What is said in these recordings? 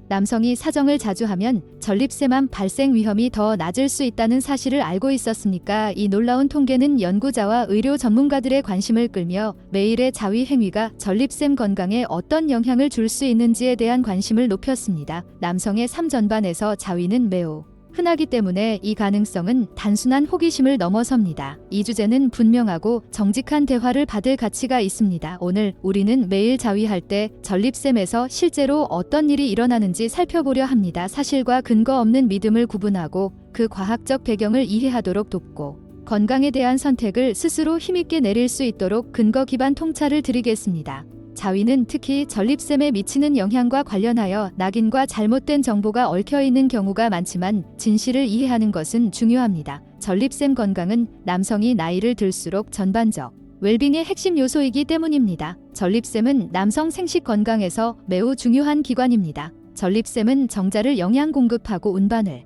남성이 사정을 자주 하면 전립쌤암 발생 위험이 더 낮을 수 있다는 사실을 알고 있었습니까? 이 놀라운 통계는 연구자와 의료 전문가들의 관심을 끌며 매일의 자위 행위가 전립쌤 건강에 어떤 영향을 줄 수 있는지에 대한 관심을 높였습니다. 남성의 삶 전반에서 자위는 매우 흔하기 때문에 이 가능성은 단순한 호기심을 넘어섭니다. 이 주제는 분명하고 정직한 대화를 받을 가치가 있습니다. 오늘 우리는 매일 자위할 때 전립쌤에서 실제로 어떤 일이 일어나는지 살펴보려 합니다. 사실과 근거 없는 믿음을 구분하고 그 과학적 배경을 이해하도록 돕고 건강에 대한 선택을 스스로 힘있게 내릴 수 있도록 근거 기반 통찰을 드리겠습니다. 자위는 특히 전립쌤에 미치는 영향과 관련하여 낙인과 잘못된 정보가 얽혀있는 경우가 많지만 진실을 이해하는 것은 중요합니다. 전립쌤 건강은 남성이 나이를 들수록 전반적 웰빙의 핵심 요소이기 때문입니다. 전립쌤은 남성 생식 건강에서 매우 중요한 기관입니다. 전립쌤은 정자를 영양 공급하고 운반을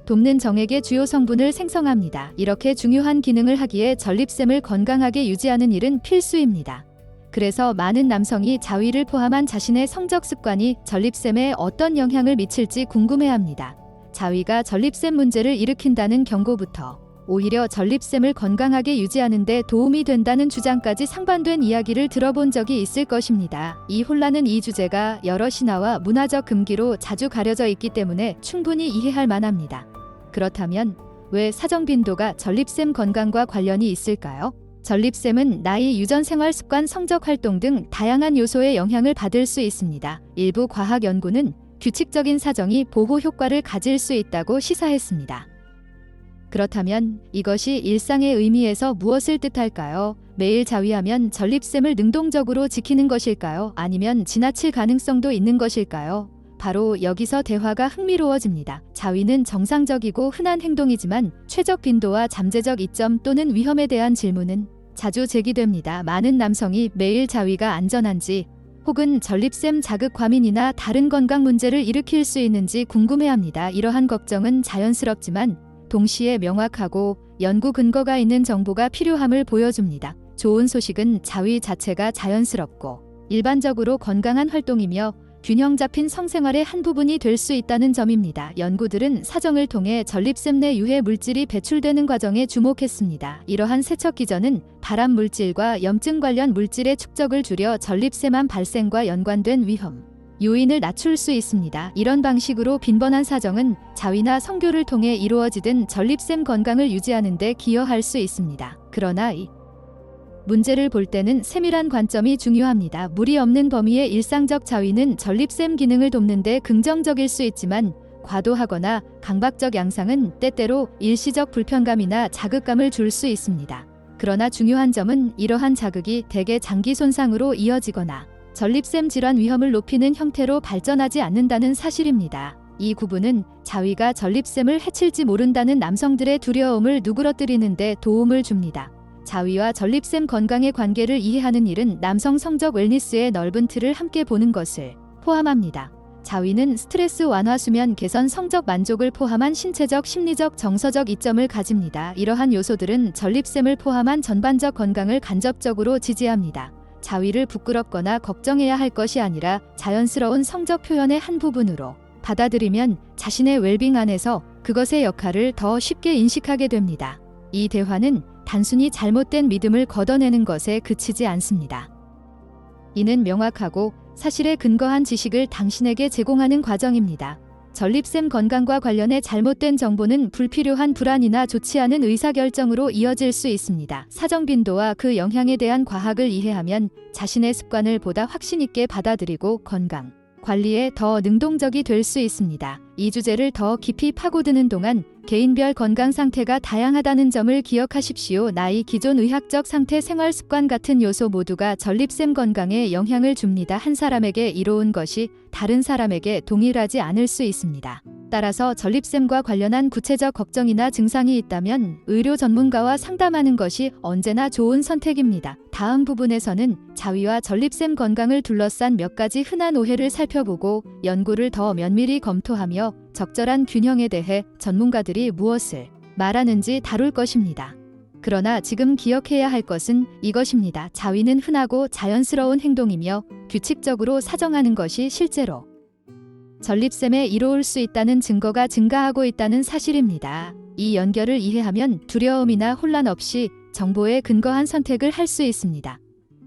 돕는 정액의 주요 성분을 생성합니다. 이렇게 중요한 기능을 하기에 전립쌤을 건강하게 유지하는 일은 필수입니다. 그래서 많은 남성이 자위를 포함한 자신의 성적 습관이 전립쌤에 어떤 영향을 미칠지 궁금해합니다. 자위가 전립쌤 문제를 일으킨다는 경고부터 오히려 전립쌤을 건강하게 유지하는 데 도움이 된다는 주장까지 상반된 이야기를 들어본 적이 있을 것입니다. 이 혼란은 이 주제가 여러 신화와 문화적 금기로 자주 가려져 있기 때문에 충분히 이해할 만합니다. 그렇다면 왜 사정 빈도가 전립쌤 건강과 관련이 있을까요? 전립쌤은 나이, 유전 생활 습관, 성적 활동 등 다양한 요소의 영향을 받을 수 있습니다. 일부 과학 연구는 규칙적인 사정이 보호 효과를 가질 수 있다고 시사했습니다. 그렇다면 이것이 일상의 의미에서 무엇을 뜻할까요? 매일 자위하면 전립쌤을 능동적으로 지키는 것일까요? 아니면 지나칠 가능성도 있는 것일까요? 바로 여기서 대화가 흥미로워집니다. 자위는 정상적이고 흔한 행동이지만 최적 빈도와 잠재적 이점 또는 위험에 대한 질문은 자주 제기됩니다. 많은 남성이 매일 자위가 안전한지 혹은 전립쌤 자극 과민이나 다른 건강 문제를 일으킬 수 있는지 궁금해합니다. 이러한 걱정은 자연스럽지만 동시에 명확하고 연구 근거가 있는 정보가 필요함을 보여줍니다. 좋은 소식은 자위 자체가 자연스럽고 일반적으로 건강한 활동이며 균형 잡힌 성생활의 한 부분이 될 수 있다는 점입니다. 연구들은 사정을 통해 전립쌤 내 유해 물질이 배출되는 과정에 주목했습니다. 이러한 세척 기전은 발암 물질과 염증 관련 물질의 축적을 줄여 전립쌤암 발생과 연관된 위험 요인을 낮출 수 있습니다. 이런 방식으로 빈번한 사정은 자위나 성교를 통해 이루어지든 전립쌤 건강을 유지하는 데 기여할 수 있습니다. 그러나 이 문제를 볼 때는 세밀한 관점이 중요합니다. 무리 없는 범위의 일상적 자위는 전립쌤 기능을 돕는 데 긍정적일 수 있지만 과도하거나 강박적 양상은 때때로 일시적 불편감이나 자극감을 줄 수 있습니다. 그러나 중요한 점은 이러한 자극이 대개 장기 손상으로 이어지거나 전립쌤 질환 위험을 높이는 형태로 발전하지 않는다는 사실입니다. 이 구분은 자위가 전립쌤을 해칠지 모른다는 남성들의 두려움을 누그러뜨리는 데 도움을 줍니다. 자위와 전립쌤 건강의 관계를 이해하는 일은 남성 성적 웰니스의 넓은 틀을 함께 보는 것을 포함합니다. 자위는 스트레스 완화, 수면 개선, 성적 만족을 포함한 신체적, 심리적, 정서적 이점을 가집니다. 이러한 요소들은 전립쌤을 포함한 전반적 건강을 간접적으로 지지합니다. 자위를 부끄럽거나 걱정해야 할 것이 아니라 자연스러운 성적 표현의 한 부분으로 받아들이면 자신의 웰빙 안에서 그것의 역할을 더 쉽게 인식하게 됩니다. 이 대화는 단순히 잘못된 믿음을 걷어내는 것에 그치지 않습니다. 이는 명확하고 사실에 근거한 지식을 당신에게 제공하는 과정입니다. 전립쌤 건강과 관련해 잘못된 정보는 불필요한 불안이나 좋지 않은 의사결정으로 이어질 수 있습니다. 사정 빈도와 그 영향에 대한 과학을 이해하면 자신의 습관을 보다 확신 있게 받아들이고 건강 관리에 더 능동적이 될 수 있습니다. 이 주제를 더 깊이 파고드는 동안 개인별 건강 상태가 다양하다는 점을 기억하십시오. 나이, 기존 의학적 상태, 생활 습관 같은 요소 모두가 전립쌤 건강에 영향을 줍니다. 한 사람에게 이로운 것이 다른 사람에게 동일하지 않을 수 있습니다. 따라서 전립쌤과 관련한 구체적 걱정이나 증상이 있다면 의료 전문가와 상담하는 것이 언제나 좋은 선택입니다. 다음 부분에서는 자위와 전립쌤 건강을 둘러싼 몇 가지 흔한 오해를 살펴보고 연구를 더 면밀히 검토하며 적절한 균형에 대해 전문가들이 무엇을 말하는지 다룰 것입니다. 그러나 지금 기억해야 할 것은 이것입니다. 자위는 흔하고 자연스러운 행동이며 규칙적으로 사정하는 것이 실제로 전립샘에 이로울 수 있다는 증거가 증가하고 있다는 사실입니다. 이 연결을 이해하면 두려움이나 혼란 없이 정보에 근거한 선택을 할 수 있습니다.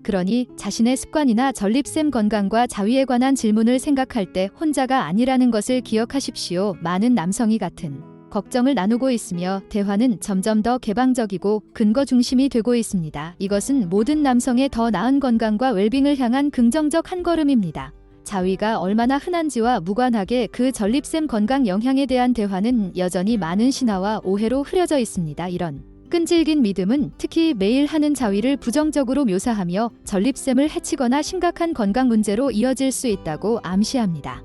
그러니 자신의 습관이나 전립샘 건강과 자위에 관한 질문을 생각할 때 혼자가 아니라는 것을 기억하십시오. 많은 남성이 같은 걱정을 나누고 있으며 대화는 점점 더 개방적이고 근거 중심이 되고 있습니다. 이것은 모든 남성의 더 나은 건강과 웰빙을 향한 긍정적 한걸음입니다. 자위가 얼마나 흔한지와 무관하게 그 전립샘 건강 영향에 대한 대화는 여전히 많은 신화와 오해로 흐려져 있습니다. 이런 끈질긴 믿음은 특히 매일 하는 자위를 부정적으로 묘사하며 전립샘을 해치거나 심각한 건강 문제로 이어질 수 있다고 암시합니다.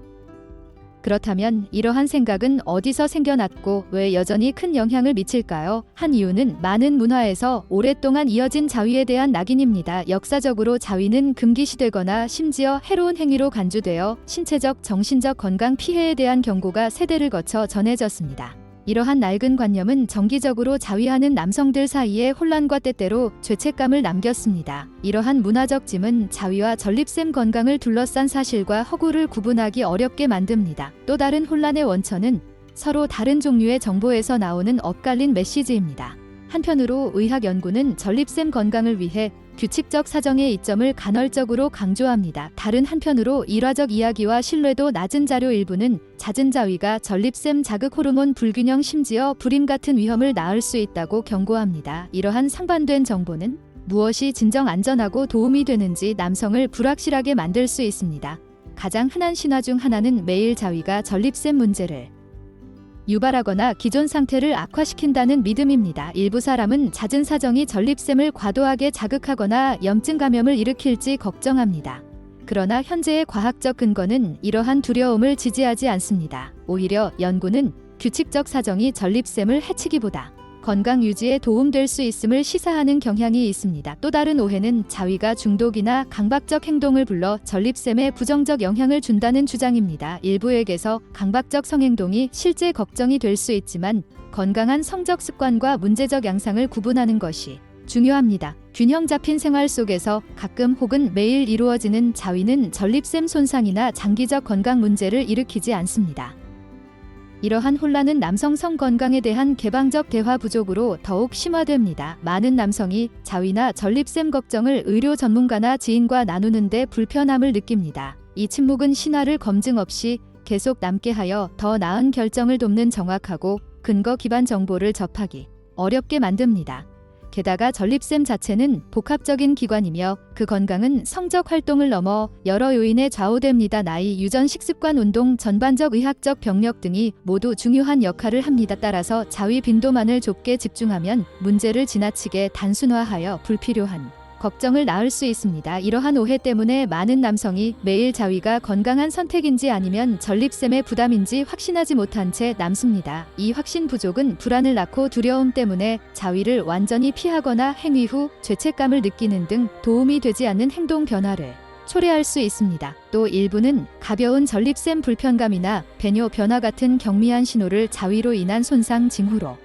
그렇다면 이러한 생각은 어디서 생겨났고 왜 여전히 큰 영향을 미칠까요? 한 이유는 많은 문화에서 오랫동안 이어진 자위에 대한 낙인입니다. 역사적으로 자위는 금기시되거나 심지어 해로운 행위로 간주되어 신체적, 정신적 건강 피해에 대한 경고가 세대를 거쳐 전해졌습니다. 이러한 낡은 관념은 정기적으로 자위하는 남성들 사이에 혼란과 때때로 죄책감을 남겼습니다. 이러한 문화적 짐은 자위와 전립샘 건강을 둘러싼 사실과 허구를 구분하기 어렵게 만듭니다. 또 다른 혼란의 원천은 서로 다른 종류의 정보에서 나오는 엇갈린 메시지입니다. 한편으로 의학 연구는 전립샘 건강을 위해 규칙적 사정의 이점을 간헐적으로 강조합니다. 다른 한편으로 일화적 이야기와 신뢰도 낮은 자료 일부는 잦은 자위가 전립샘 자극 호르몬 불균형 심지어 불임 같은 위험을 낳을 수 있다고 경고합니다. 이러한 상반된 정보는 무엇이 진정 안전하고 도움이 되는지 남성을 불확실하게 만들 수 있습니다. 가장 흔한 신화 중 하나는 매일 자위가 전립샘 문제를 유발하거나 기존 상태를 악화시킨다는 믿음입니다. 일부 사람은 잦은 사정이 전립샘을 과도하게 자극하거나 염증 감염을 일으킬지 걱정합니다. 그러나 현재의 과학적 근거는 이러한 두려움을 지지하지 않습니다. 오히려 연구는 규칙적 사정이 전립샘을 해치기보다 건강 유지에 도움될 수 있음을 시사하는 경향이 있습니다. 또 다른 오해는 자위가 중독이나 강박적 행동을 불러 전립샘에 부정적 영향을 준다는 주장입니다. 일부에게서 강박적 성행동이 실제 걱정이 될 수 있지만 건강한 성적 습관과 문제적 양상을 구분하는 것이 중요합니다. 균형 잡힌 생활 속에서 가끔 혹은 매일 이루어지는 자위는 전립샘 손상이나 장기적 건강 문제를 일으키지 않습니다. 이러한 혼란은 남성 성 건강에 대한 개방적 대화 부족으로 더욱 심화됩니다. 많은 남성이 자위나 전립샘 걱정을 의료 전문가나 지인과 나누는데 불편함을 느낍니다. 이 침묵은 신화를 검증 없이 계속 남게 하여 더 나은 결정을 돕는 정확하고 근거 기반 정보를 접하기 어렵게 만듭니다. 게다가 전립샘 자체는 복합적인 기관이며 그 건강은 성적 활동을 넘어 여러 요인에 좌우됩니다. 나이, 유전, 식습관, 운동, 전반적 의학적 병력 등이 모두 중요한 역할을 합니다. 따라서 자위 빈도만을 좁게 집중하면 문제를 지나치게 단순화하여 불필요한 걱정을 낳을 수 있습니다. 이러한 오해 때문에 많은 남성이 매일 자위가 건강한 선택인지 아니면 전립샘의 부담인지 확신하지 못한 채 남습니다. 이 확신 부족은 불안을 낳고 두려움 때문에 자위를 완전히 피하거나 행위 후 죄책감을 느끼는 등 도움이 되지 않는 행동 변화를 초래할 수 있습니다. 또 일부는 가벼운 전립샘 불편감이나 배뇨 변화 같은 경미한 신호를 자위로 인한 손상 징후로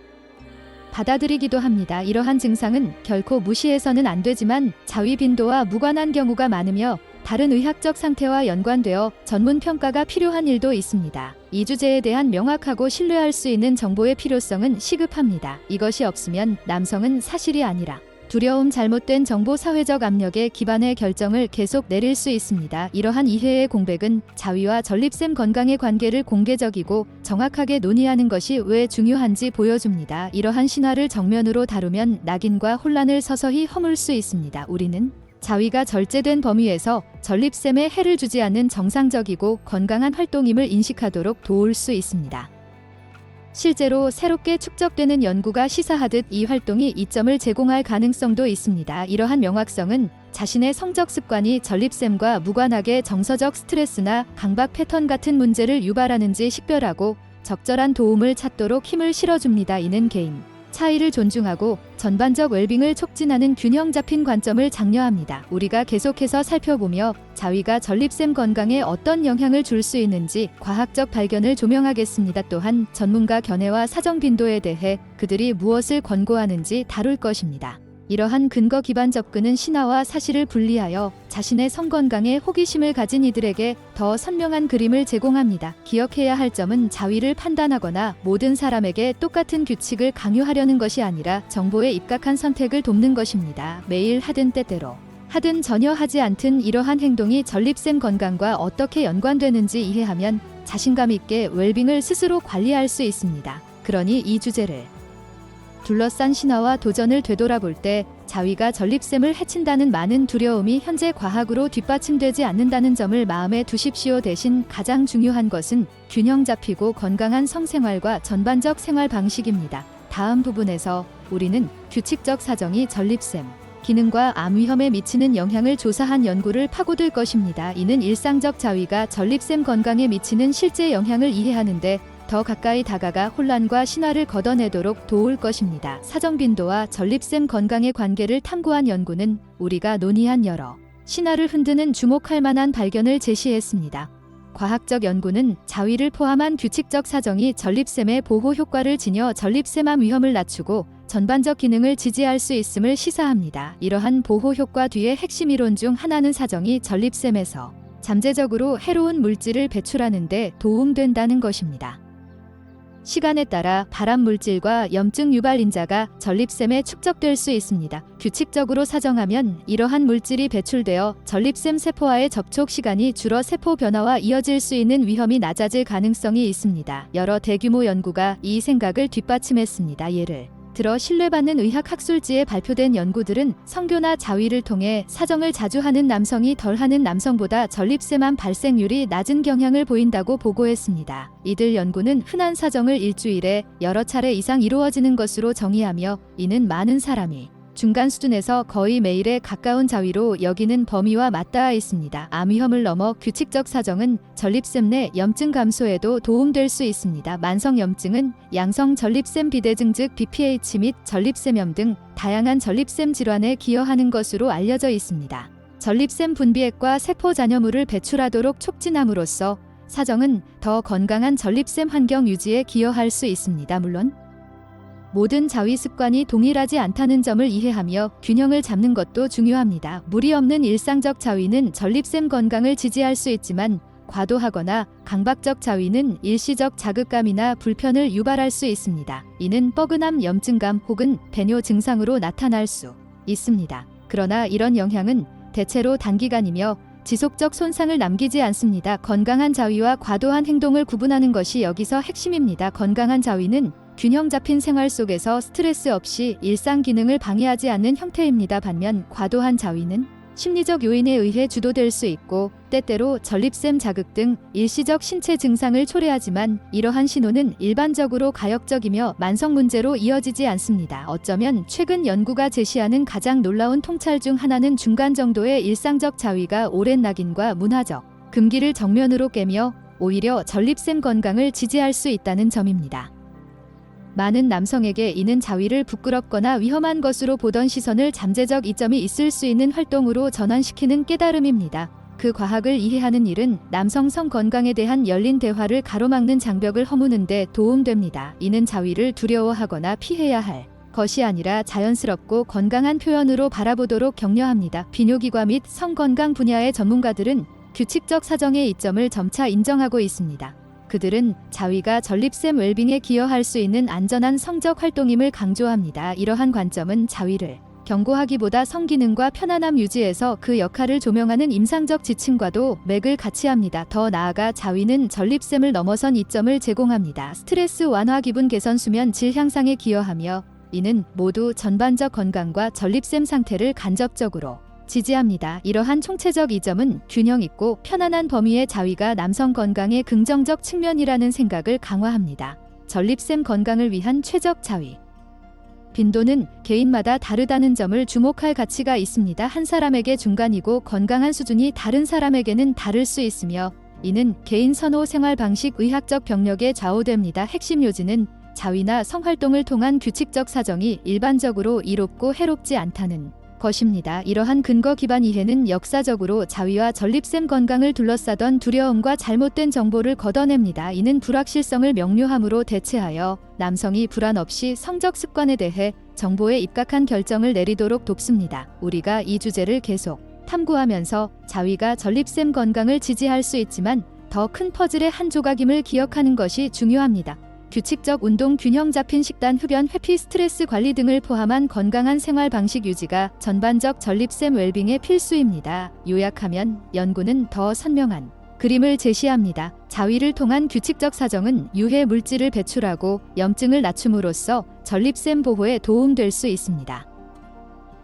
받아들이기도 합니다. 이러한 증상은 결코 무시해서는 안 되지만 자위 빈도와 무관한 경우가 많으며 다른 의학적 상태와 연관되어 전문 평가가 필요한 일도 있습니다. 이 주제에 대한 명확하고 신뢰할 수 있는 정보의 필요성은 시급합니다. 이것이 없으면 남성은 사실이 아니라 두려움, 잘못된 정보, 사회적 압력에 기반해 결정을 계속 내릴 수 있습니다. 이러한 이해의 공백은 자위와 전립샘 건강의 관계를 공개적이고 정확하게 논의하는 것이 왜 중요한지 보여줍니다. 이러한 신화를 정면으로 다루면 낙인과 혼란을 서서히 허물 수 있습니다. 우리는 자위가 절제된 범위에서 전립샘에 해를 주지 않는 정상적이고 건강한 활동임을 인식하도록 도울 수 있습니다. 실제로 새롭게 축적되는 연구가 시사하듯 이 활동이 이점을 제공할 가능성도 있습니다. 이러한 명확성은 자신의 성적 습관이 전립샘과 무관하게 정서적 스트레스나 강박 패턴 같은 문제를 유발하는지 식별하고 적절한 도움을 찾도록 힘을 실어줍니다. 이는 개인 차이를 존중하고 전반적 웰빙을 촉진하는 균형 잡힌 관점을 장려합니다. 우리가 계속해서 살펴보며 자위가 전립샘 건강에 어떤 영향을 줄 수 있는지 과학적 발견을 조명하겠습니다. 또한 전문가 견해와 사정 빈도에 대해 그들이 무엇을 권고하는지 다룰 것입니다. 이러한 근거 기반 접근은 신화와 사실을 분리하여 자신의 성건강에 호기심을 가진 이들에게 더 선명한 그림을 제공합니다. 기억해야 할 점은 자위를 판단하거나 모든 사람에게 똑같은 규칙을 강요하려는 것이 아니라 정보에 입각한 선택을 돕는 것입니다. 매일 하든 때때로 하든 전혀 하지 않든 이러한 행동이 전립샘 건강과 어떻게 연관되는지 이해하면 자신감 있게 웰빙을 스스로 관리할 수 있습니다. 그러니 이 주제를 둘러싼 신화와 도전을 되돌아볼 때 자위가 전립샘을 해친다는 많은 두려움이 현재 과학으로 뒷받침되지 않는다는 점을 마음에 두십시오. 대신 가장 중요한 것은 균형 잡히고 건강한 성생활과 전반적 생활 방식입니다. 다음 부분에서 우리는 규칙적 사정이 전립샘 기능과 암 위험에 미치는 영향을 조사한 연구를 파고들 것입니다. 이는 일상적 자위가 전립샘 건강에 미치는 실제 영향을 이해하는데 더 가까이 다가가 혼란과 신화를 걷어내도록 도울 것입니다. 사정 빈도와 전립샘 건강의 관계를 탐구한 연구는 우리가 논의한 여러 신화를 흔드는 주목할 만한 발견을 제시했습니다. 과학적 연구는 자위를 포함한 규칙적 사정이 전립샘의 보호 효과를 지녀 전립샘암 위험을 낮추고 전반적 기능을 지지할 수 있음을 시사합니다. 이러한 보호 효과 뒤의 핵심 이론 중 하나는 사정이 전립샘에서 잠재적으로 해로운 물질을 배출하는 데 도움된다는 것입니다. 시간에 따라 발암 물질과 염증 유발 인자가 전립샘에 축적될 수 있습니다. 규칙적으로 사정하면 이러한 물질이 배출되어 전립샘 세포와의 접촉 시간이 줄어 세포 변화와 이어질 수 있는 위험이 낮아질 가능성이 있습니다. 여러 대규모 연구가 이 생각을 뒷받침했습니다. 예를 들어 신뢰받는 의학 학술지에 발표된 연구들은 성교나 자위를 통해 사정을 자주 하는 남성이 덜하는 남성보다 전립샘암 발생률이 낮은 경향을 보인다고 보고했습니다. 이들 연구는 흔한 사정을 일주일에 여러 차례 이상 이루어지는 것으로 정의하며 이는 많은 사람이 중간 수준에서 거의 매일에 가까운 자위로 여기는 범위와 맞닿아 있습니다. 암 위험을 넘어 규칙적 사정은 전립샘 내 염증 감소에도 도움될 수 있습니다. 만성 염증은 양성 전립샘 비대증 즉 BPH 및 전립샘염 등 다양한 전립샘 질환에 기여하는 것으로 알려져 있습니다. 전립샘 분비액과 세포 잔여물을 배출하도록 촉진함으로써 사정은 더 건강한 전립샘 환경 유지에 기여할 수 있습니다. 물론 모든 자위 습관이 동일하지 않다는 점을 이해하며 균형을 잡는 것도 중요합니다. 무리 없는 일상적 자위는 전립샘 건강을 지지할 수 있지만 과도하거나 강박적 자위는 일시적 자극감이나 불편을 유발할 수 있습니다. 이는 뻐근함, 염증감 혹은 배뇨 증상으로 나타날 수 있습니다. 그러나 이런 영향은 대체로 단기간이며 지속적 손상을 남기지 않습니다. 건강한 자위와 과도한 행동을 구분하는 것이 여기서 핵심입니다. 건강한 자위는 균형 잡힌 생활 속에서 스트레스 없이 일상 기능을 방해하지 않는 형태입니다. 반면 과도한 자위는 심리적 요인에 의해 주도될 수 있고 때때로 전립샘 자극 등 일시적 신체 증상을 초래하지만 이러한 신호는 일반적으로 가역적이며 만성 문제로 이어지지 않습니다. 어쩌면 최근 연구가 제시하는 가장 놀라운 통찰 중 하나는 중간 정도의 일상적 자위가 오랜 낙인과 문화적 금기를 정면으로 깨며 오히려 전립샘 건강을 지지할 수 있다는 점입니다. 많은 남성에게 이는 자위를 부끄럽거나 위험한 것으로 보던 시선을 잠재적 이점이 있을 수 있는 활동으로 전환시키는 깨달음입니다. 그 과학을 이해하는 일은 남성 성 건강에 대한 열린 대화를 가로막는 장벽을 허무는 데 도움됩니다. 이는 자위를 두려워하거나 피해야 할 것이 아니라 자연스럽고 건강한 표현으로 바라보도록 격려합니다. 비뇨기과 및 성건강 분야의 전문가들은 규칙적 사정의 이점을 점차 인정하고 있습니다. 그들은 자위가 전립샘 웰빙에 기여할 수 있는 안전한 성적 활동임을 강조합니다. 이러한 관점은 자위를 경고하기보다 성기능과 편안함 유지에서 그 역할을 조명하는 임상적 지침과도 맥을 같이 합니다. 더 나아가 자위는 전립샘을 넘어선 이점을 제공합니다. 스트레스 완화, 기분 개선, 수면 질 향상에 기여하며 이는 모두 전반적 건강과 전립샘 상태를 간접적으로 지지합니다. 이러한 총체적 이점은 균형 있고 편안한 범위의 자위가 남성 건강의 긍정적 측면이라는 생각을 강화합니다. 전립샘 건강을 위한 최적 자위 빈도는 개인마다 다르다는 점을 주목할 가치가 있습니다. 한 사람에게 중간이고 건강한 수준이 다른 사람에게는 다를 수 있으며 이는 개인 선호, 생활 방식, 의학적 병력에 좌우됩니다. 핵심 요지는 자위나 성활동을 통한 규칙적 사정이 일반적으로 이롭고 해롭지 않다는 것입니다. 이러한 근거 기반 이해는 역사적으로 자위와 전립샘 건강을 둘러싸던 두려움과 잘못된 정보를 걷어냅니다. 이는 불확실성을 명료함으로 대체하여 남성이 불안 없이 성적 습관에 대해 정보에 입각한 결정을 내리도록 돕습니다. 우리가 이 주제를 계속 탐구하면서 자위가 전립샘 건강을 지지할 수 있지만 더 큰 퍼즐의 한 조각임을 기억하는 것이 중요합니다. 규칙적 운동, 균형 잡힌 식단, 흡연, 회피, 스트레스 관리 등을 포함한 건강한 생활 방식 유지가 전반적 전립샘 웰빙의 필수입니다. 요약하면 연구는 더 선명한 그림을 제시합니다. 자위를 통한 규칙적 사정은 유해 물질을 배출하고 염증을 낮춤으로써 전립샘 보호에 도움될 수 있습니다.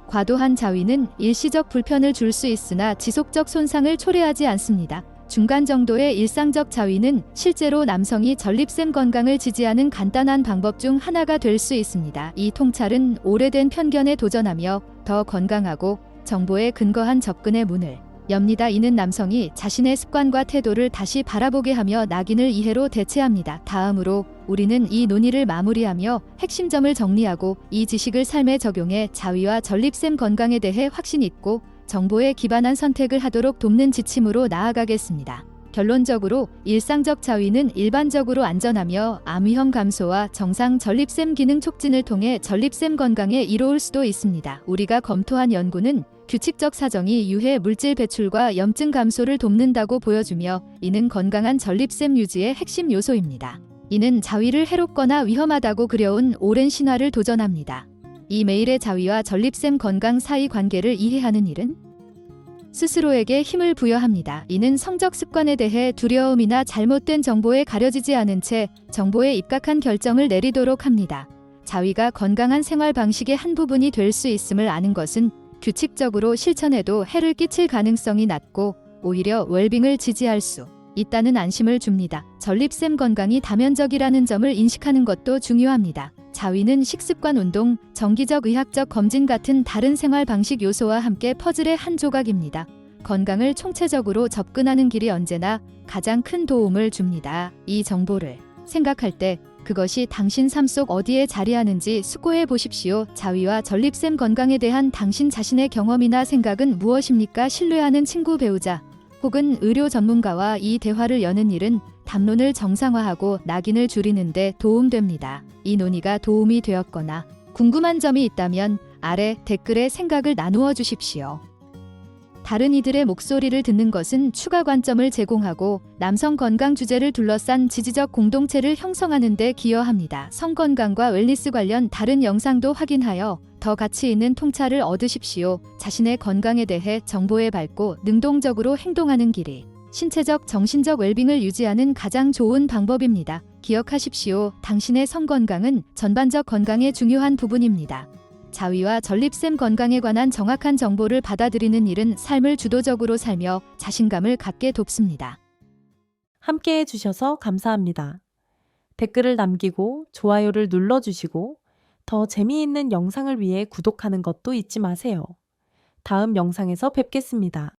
과도한 자위는 일시적 불편을 줄 수 있으나 지속적 손상을 초래하지 않습니다. 중간 정도의 일상적 자위는 실제로 남성이 전립샘 건강을 지지하는 간단한 방법 중 하나가 될 수 있습니다. 이 통찰은 오래된 편견에 도전하며 더 건강하고 정보에 근거한 접근의 문을 엽니다. 이는 남성이 자신의 습관과 태도를 다시 바라보게 하며 낙인을 이해로 대체합니다. 다음으로 우리는 이 논의를 마무리하며 핵심점을 정리하고 이 지식을 삶에 적용해 자위와 전립샘 건강에 대해 확신 있고 정보에 기반한 선택을 하도록 돕는 지침으로 나아가겠습니다. 결론적으로 일상적 자위는 일반적으로 안전하며 암 위험 감소와 정상 전립샘 기능 촉진을 통해 전립샘 건강에 이로울 수도 있습니다. 우리가 검토한 연구는 규칙적 사정이 유해 물질 배출과 염증 감소를 돕는다고 보여주며 이는 건강한 전립샘 유지의 핵심 요소입니다. 이는 자위를 해롭거나 위험하다고 그려온 오랜 신화를 도전합니다. 이 매일의 자위와 전립샘 건강 사이 관계를 이해하는 일은 스스로에게 힘을 부여합니다. 이는 성적 습관에 대해 두려움이나 잘못된 정보에 가려지지 않은 채 정보에 입각한 결정을 내리도록 합니다. 자위가 건강한 생활 방식의 한 부분이 될 수 있음을 아는 것은 규칙적으로 실천해도 해를 끼칠 가능성이 낮고 오히려 웰빙을 지지할 수 있다는 안심을 줍니다. 전립샘 건강이 다면적이라는 점을 인식하는 것도 중요합니다. 자위는 식습관, 운동, 정기적 의학적 검진 같은 다른 생활 방식 요소와 함께 퍼즐의 한 조각입니다. 건강을 총체적으로 접근하는 길이 언제나 가장 큰 도움을 줍니다. 이 정보를 생각할 때 그것이 당신 삶 속 어디에 자리하는지 숙고해 보십시오. 자위와 전립샘 건강에 대한 당신 자신의 경험이나 생각은 무엇입니까? 신뢰하는 친구, 배우자 혹은 의료 전문가와 이 대화를 여는 일은 담론을 정상화하고 낙인을 줄이는 데 도움됩니다. 이 논의가 도움이 되었거나 궁금한 점이 있다면 아래 댓글에 생각을 나누어 주십시오. 다른 이들의 목소리를 듣는 것은 추가 관점을 제공하고 남성 건강 주제를 둘러싼 지지적 공동체를 형성하는 데 기여합니다. 성건강과 웰니스 관련 다른 영상도 확인하여 더 가치 있는 통찰을 얻으십시오. 자신의 건강에 대해 정보에 밝고 능동적으로 행동하는 길이 신체적, 정신적 웰빙을 유지하는 가장 좋은 방법입니다. 기억하십시오. 당신의 성건강은 전반적 건강의 중요한 부분입니다. 자위와 전립샘 건강에 관한 정확한 정보를 받아들이는 일은 삶을 주도적으로 살며 자신감을 갖게 돕습니다. 함께 해주셔서 감사합니다. 댓글을 남기고 좋아요를 눌러주시고 더 재미있는 영상을 위해 구독하는 것도 잊지 마세요. 다음 영상에서 뵙겠습니다.